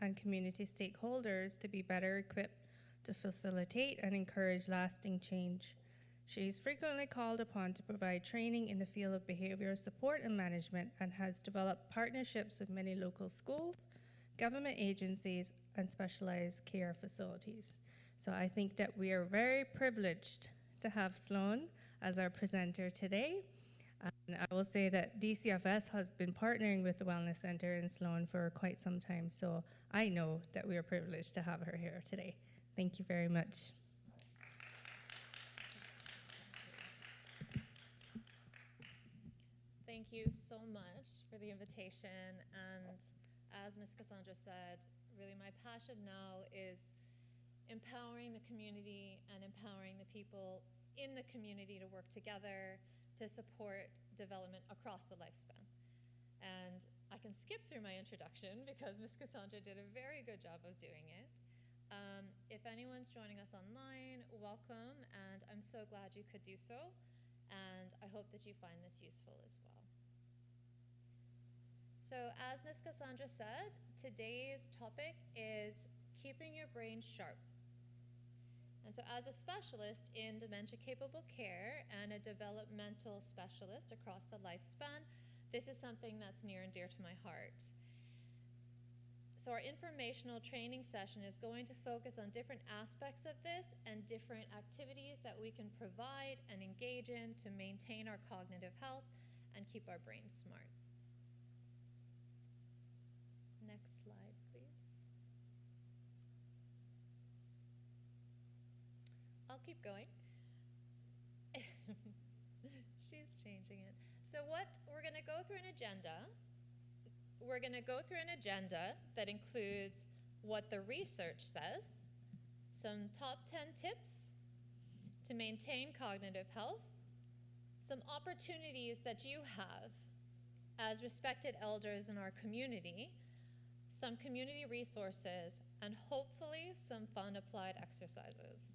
and community stakeholders to be better equipped to facilitate and encourage lasting change. She is frequently called upon to provide training in the field of behavioral support and management, and has developed partnerships with many local schools, government agencies, and specialized care facilities. So I think that we are very privileged to have Sloan as our presenter today. And I will say that DCFS has been partnering with the Wellness Center in Sloan for quite some time, so I know that we are privileged to have her here today. Thank you very much. Thank you so much for the invitation, and as Ms. Cassandra said, really my passion now is empowering the community and empowering the people in the community to work together to support development across the lifespan. And I can skip through my introduction because Ms. Cassandra did a very good job of doing it. If anyone's joining us online, welcome, and I'm so glad you could do so, and I hope that you find this useful as well. So as Ms. Cassandra said, today's topic is keeping your brain sharp. And so as a specialist in dementia-capable care and a developmental specialist across the lifespan, this is something that's near and dear to my heart. So our informational training session is going to focus on different aspects of this and different activities that we can provide and engage in to maintain our cognitive health and keep our brains smart. Next slide, please. I'll keep going. She's changing it. So we're going to go through an agenda. We're going to go through an agenda that includes what the research says, some top 10 tips to maintain cognitive health, some opportunities that you have as respected elders in our community, some community resources, and hopefully some fun applied exercises.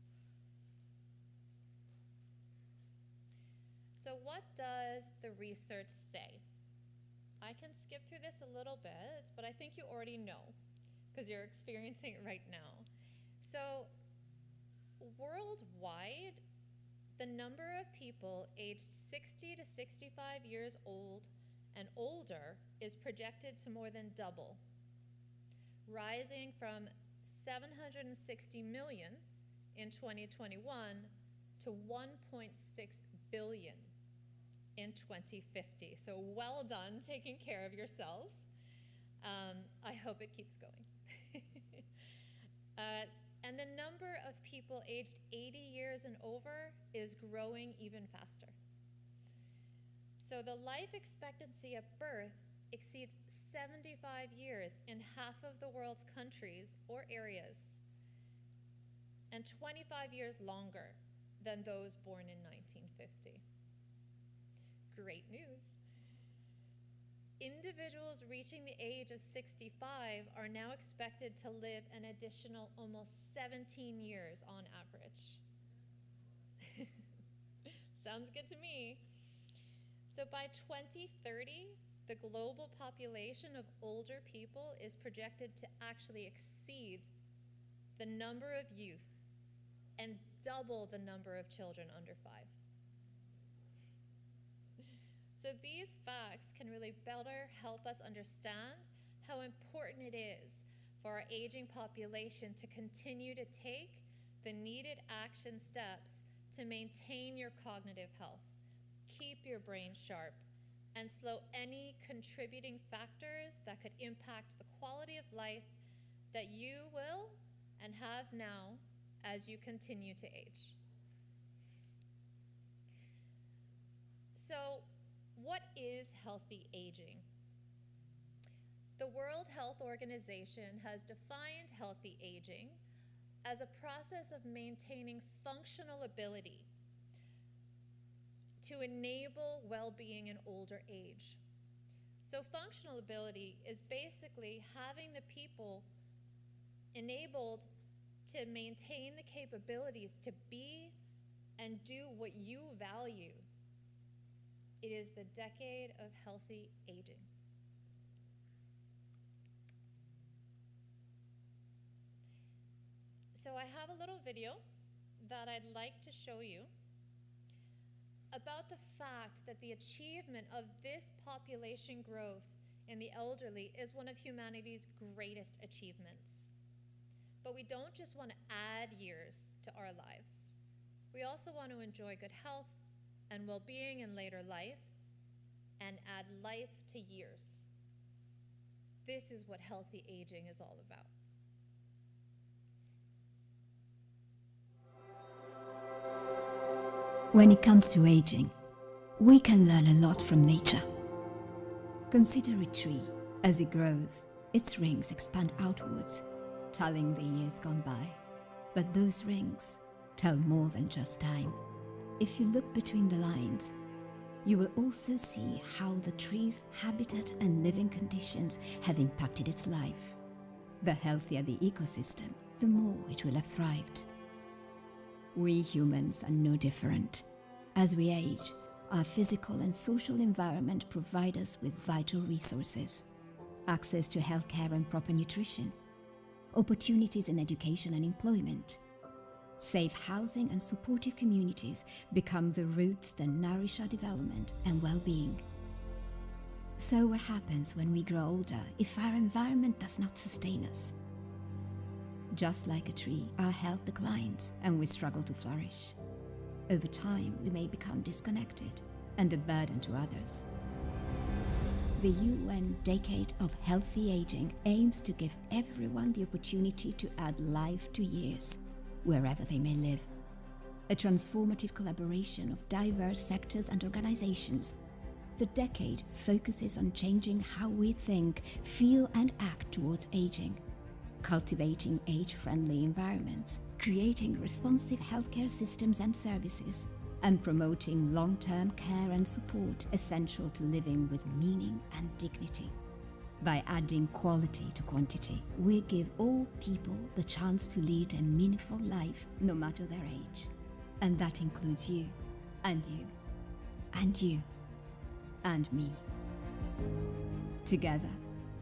So what does the research say? I can skip through this a little bit, but I think you already know because you're experiencing it right now. So worldwide, the number of people aged 60 to 65 years old and older is projected to more than double, rising from 760 million in 2021 to 1.6 billion in 2050. So well done taking care of yourselves. I hope it keeps going. And the number of people aged 80 years and over is growing even faster. So the life expectancy at birth exceeds 75 years in half of the world's countries or areas, and 25 years longer than those born in 1950. Great news. Individuals reaching the age of 65 are now expected to live an additional almost 17 years on average. Sounds good to me. So by 2030, the global population of older people is projected to actually exceed the number of youth and double the number of children under 5. So these facts can really better help us understand how important it is for our aging population to continue to take the needed action steps to maintain your cognitive health, keep your brain sharp, and slow any contributing factors that could impact the quality of life that you will and have now as you continue to age. So, what is healthy aging? The World Health Organization has defined healthy aging as a process of maintaining functional ability to enable well-being in older age. So functional ability is basically having the people enabled to maintain the capabilities to be and do what you value. It is the decade of healthy aging. So I have a little video that I'd like to show you about the fact that the achievement of this population growth in the elderly is one of humanity's greatest achievements. But we don't just want to add years to our lives. We also want to enjoy good health and well-being in later life and add life to years. This is what healthy aging is all about. When it comes to aging, we can learn a lot from nature. Consider a tree. As it grows, its rings expand outwards, telling the years gone by. But those rings tell more than just time. If you look between the lines, you will also see how the tree's habitat and living conditions have impacted its life. The healthier the ecosystem, the more it will have thrived. We humans are no different. As we age, our physical and social environment provide us with vital resources, access to healthcare and proper nutrition, opportunities in education and employment. Safe housing and supportive communities become the roots that nourish our development and well-being. So what happens when we grow older if our environment does not sustain us? Just like a tree, our health declines and we struggle to flourish. Over time, we may become disconnected and a burden to others. The UN Decade of Healthy Aging aims to give everyone the opportunity to add life to years, wherever they may live. A transformative collaboration of diverse sectors and organizations, the decade focuses on changing how we think, feel, and act towards aging, cultivating age-friendly environments, creating responsive healthcare systems and services, and promoting long-term care and support essential to living with meaning and dignity. By adding quality to quantity, we give all people the chance to lead a meaningful life no matter their age. And that includes you, and you, and you, and me. Together,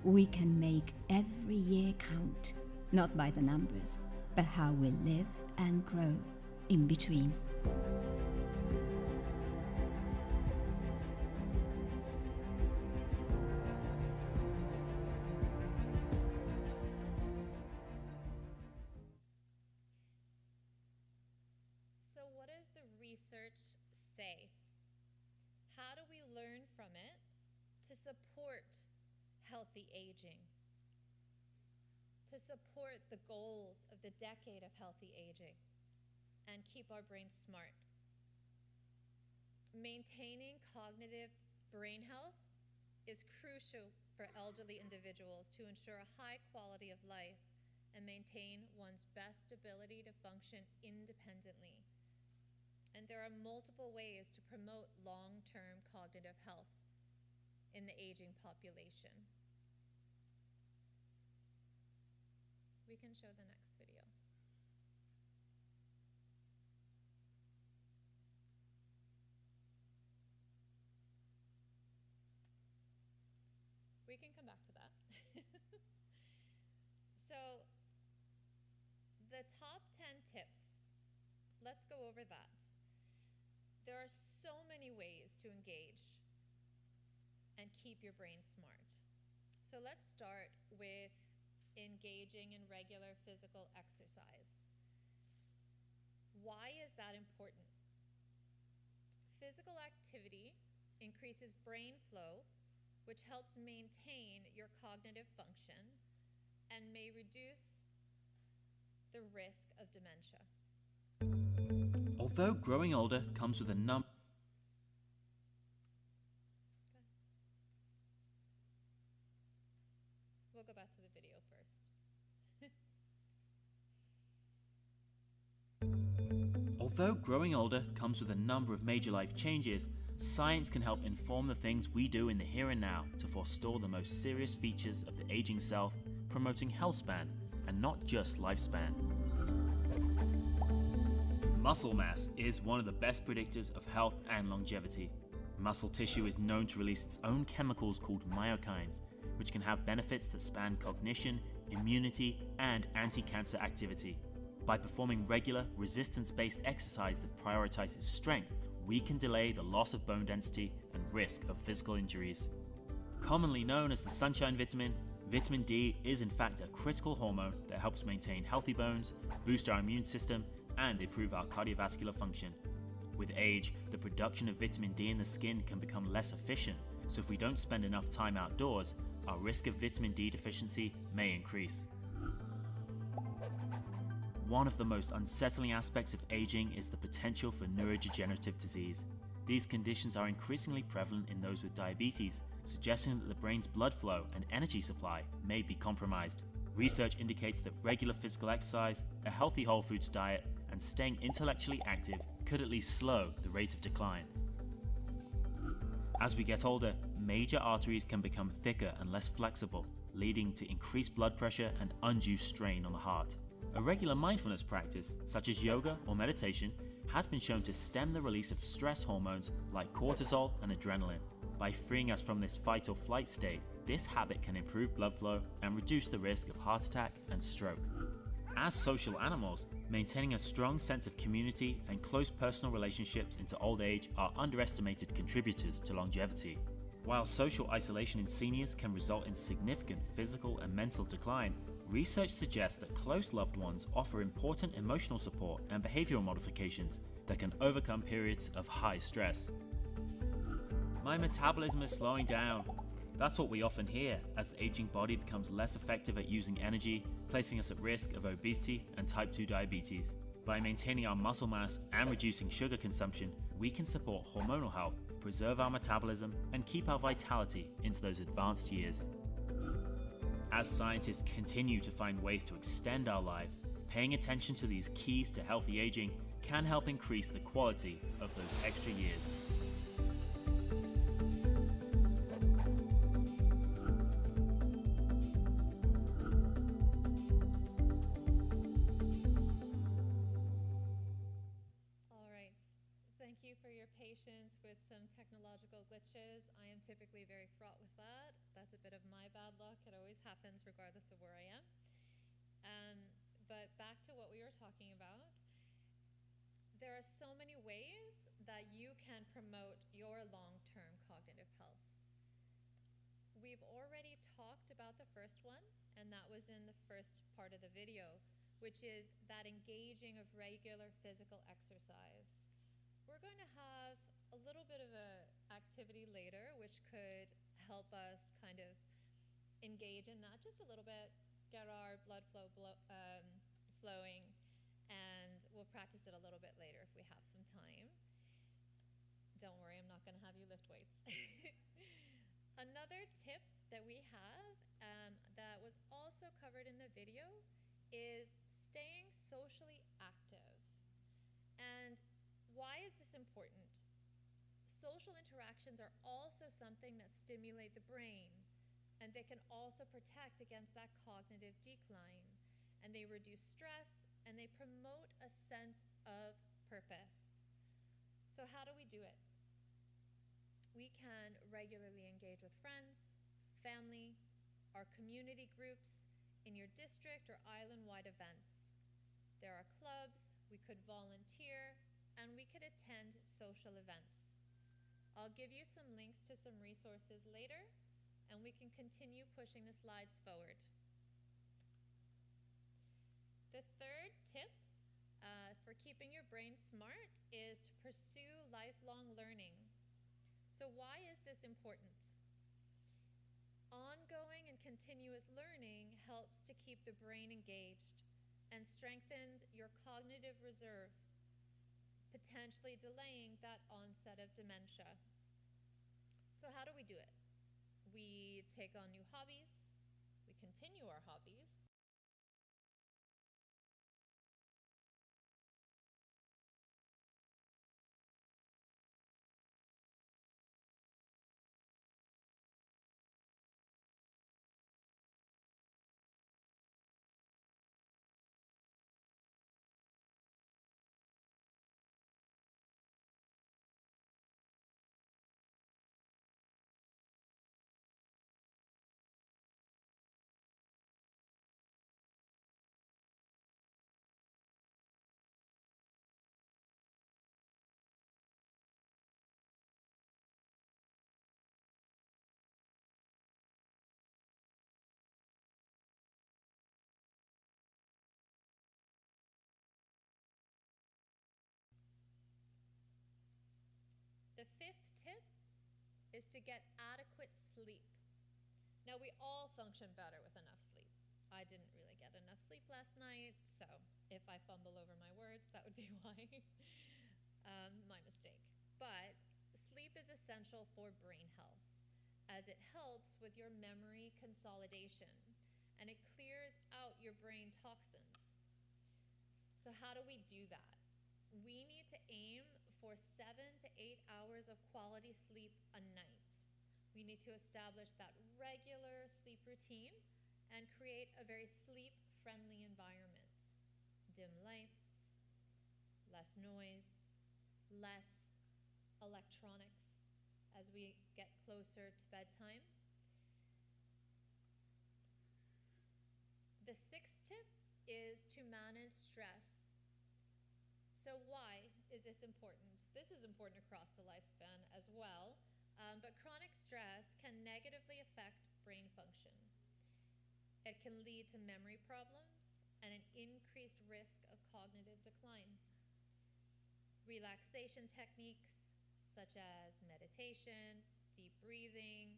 we can make every year count, not by the numbers, but how we live and grow in between. So what does the research say? How do we learn from it to support healthy aging, to support the goals of the decade of healthy aging, and keep our brains smart? Maintaining cognitive brain health is crucial for elderly individuals to ensure a high quality of life and maintain one's best ability to function independently. And there are multiple ways to promote long-term cognitive health in the aging population. We can show the next video. We can come back to that. So, the top 10 tips, let's go over that. There are so many ways to engage and keep your brain smart. So let's start with engaging in regular physical exercise. Why is that important? Physical activity increases brain flow, which helps maintain your cognitive function and may reduce the risk of dementia. Although growing older comes with a number. We'll go back to the video first. Although growing older comes with a number of major life changes, science can help inform the things we do in the here and now to forestall the most serious features of the aging self, promoting health span and not just lifespan. Muscle mass is one of the best predictors of health and longevity. Muscle tissue is known to release its own chemicals called myokines, which can have benefits that span cognition, immunity, and anti-cancer activity. By performing regular, resistance-based exercise that prioritizes strength, we can delay the loss of bone density and risk of physical injuries. Commonly known as the sunshine vitamin, vitamin D is in fact a critical hormone that helps maintain healthy bones, boost our immune system, and improve our cardiovascular function. With age, the production of vitamin D in the skin can become less efficient, so if we don't spend enough time outdoors, our risk of vitamin D deficiency may increase. One of the most unsettling aspects of aging is the potential for neurodegenerative disease. These conditions are increasingly prevalent in those with diabetes, suggesting that the brain's blood flow and energy supply may be compromised. Research indicates that regular physical exercise, a healthy whole foods diet, and staying intellectually active could at least slow the rate of decline. As we get older, major arteries can become thicker and less flexible, leading to increased blood pressure and undue strain on the heart. A regular mindfulness practice, such as yoga or meditation, has been shown to stem the release of stress hormones like cortisol and adrenaline. By freeing us from this fight or flight state, this habit can improve blood flow and reduce the risk of heart attack and stroke. As social animals, maintaining a strong sense of community and close personal relationships into old age are underestimated contributors to longevity. While social isolation in seniors can result in significant physical and mental decline, research suggests that close loved ones offer important emotional support and behavioral modifications that can overcome periods of high stress. My metabolism is slowing down. That's what we often hear as the aging body becomes less effective at using energy, placing us at risk of obesity and type 2 diabetes. By maintaining our muscle mass and reducing sugar consumption, we can support hormonal health, preserve our metabolism, and keep our vitality into those advanced years. As scientists continue to find ways to extend our lives, paying attention to these keys to healthy aging can help increase the quality of those extra years. All right. Thank you for your patience with some technological glitches. I am typically very fraught with that. That's a bit of my bad luck. It always happens regardless of where I am. But back to what we were talking about. There are so many ways that you can promote your long-term cognitive health. We've already talked about the first one, and that was in the first part of the video, which is that engaging of regular physical exercise. We're going to have a little bit of an activity later, which could help us kind of engage in that just a little bit, get our blood flow flowing, and we'll practice it a little bit later if we have some time. Don't worry, I'm not going to have you lift weights. Another tip that we have that was also covered in the video is staying socially active. And why is this important? Social interactions are also something that stimulate the brain, and they can also protect against that cognitive decline. And they reduce stress, and they promote a sense of purpose. So how do we do it? We can regularly engage with friends, family, our community groups, in your district or island-wide events. There are clubs, we could volunteer, and we could attend social events. I'll give you some links to some resources later, and we can continue pushing the slides forward. The third tip for keeping your brain smart is to pursue lifelong learning. So why is this important? Ongoing and continuous learning helps to keep the brain engaged and strengthens your cognitive reserve, potentially delaying that onset of dementia. So how do we do it? We take on new hobbies, we continue our hobbies, to get adequate sleep. Now, we all function better with enough sleep. I didn't really get enough sleep last night, so if I fumble over my words, that would be why. My mistake. But sleep is essential for brain health, as it helps with your memory consolidation, and it clears out your brain toxins. So how do we do that? We need to aim for 7 to 8 hours of quality sleep a night. We need to establish that regular sleep routine and create a very sleep-friendly environment. Dim lights, less noise, less electronics as we get closer to bedtime. The 6th tip is to manage stress. So why is this important? This is important across the lifespan as well, but chronic stress can negatively affect brain function. It can lead to memory problems and an increased risk of cognitive decline. Relaxation techniques such as meditation, deep breathing,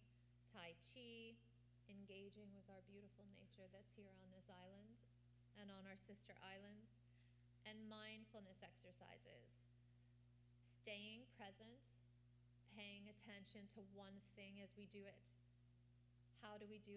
Tai Chi, engaging with our beautiful nature that's here on this island and on our sister islands, and mindfulness exercises. Staying present, paying attention to one thing as we do it. How do we do